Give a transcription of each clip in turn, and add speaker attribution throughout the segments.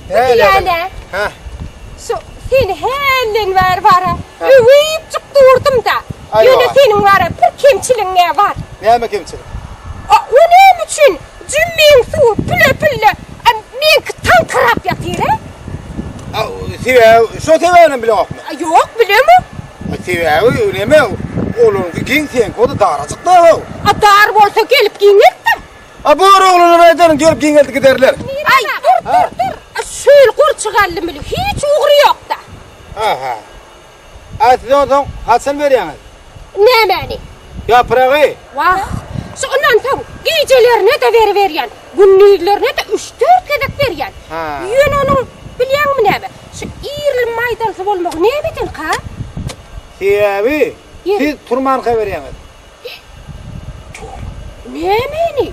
Speaker 1: Yani.
Speaker 2: Ha.
Speaker 1: Sen hellen var. Övüyüp çıktırdım da.
Speaker 2: Ay
Speaker 1: Yine
Speaker 2: vay.
Speaker 1: senin var bir kemçilin ne var?
Speaker 2: Ne kemçilik?
Speaker 1: O ne için? Cümmeyin su püle. Men tan tarap yatır he?
Speaker 2: Şu tevenin bile yok mu?
Speaker 1: Yok biliyor mu?
Speaker 2: Teveyi öyle mi? Oğlum giyin sen kodu daracık da o.
Speaker 1: Dar bolsa gelip giyinir de.
Speaker 2: Bu oğlunun aydanın gelip giyin giderler.
Speaker 1: Ay dur. Şöyle kur çıkardım bile. Hiç uğru yok da.
Speaker 2: Aha. Atıyordun, hatsın veriyorsun.
Speaker 1: Ne meni?
Speaker 2: Yaprağı.
Speaker 1: Vah. Ondan tam giycelerine de veriyorsun. Günlüklerine de 3-4 kedek veriyorsun.
Speaker 2: Ha.
Speaker 1: Yün onun biliyor musun ne be? Şu iyirli maydansı olmak ne bidin ka?
Speaker 2: Teveyi.
Speaker 1: Ye.
Speaker 2: Siz turmanka veriyorsun.
Speaker 1: Ne meni?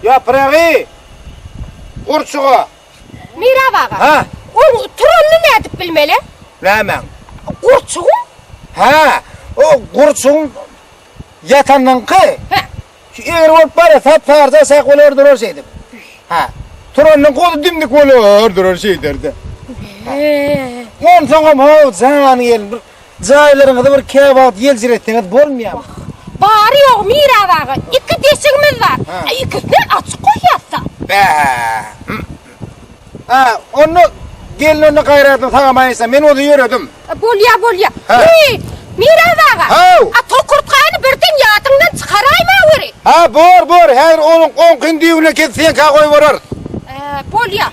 Speaker 2: Yaprağı. Kurçuğa.
Speaker 1: Mira bağa.
Speaker 2: Ha.
Speaker 1: Onu turanlı ne edip bilmeli?
Speaker 2: Hemen.
Speaker 1: Kurçuğun?
Speaker 2: Ha. O kurçuğun yatandan kı.
Speaker 1: He.
Speaker 2: Şu eğer olup bari tatparda sak olur durur şeydim. Ha. Turanın kodu dimdik olur durur şey derdi. On sonra mu zaman gelin. Caylarına bir kebap yel zirettiğiniz bolmuyor mu?
Speaker 1: Bari yok Mira bağa. İki deşigimiz var.
Speaker 2: Ha.
Speaker 1: İkisini açık koyarsa.
Speaker 2: Ha, onu gelin onu kayradım takamayınsa ben onu yürüdüm.
Speaker 1: Bolya.
Speaker 2: Ha.
Speaker 1: Mira bağa.
Speaker 2: Ha.
Speaker 1: Tokurtkanı birden yatından çıkarayım öyle.
Speaker 2: Ha bor her onun 10 gün düğüne ketsen ka koy varar.
Speaker 1: Bolya.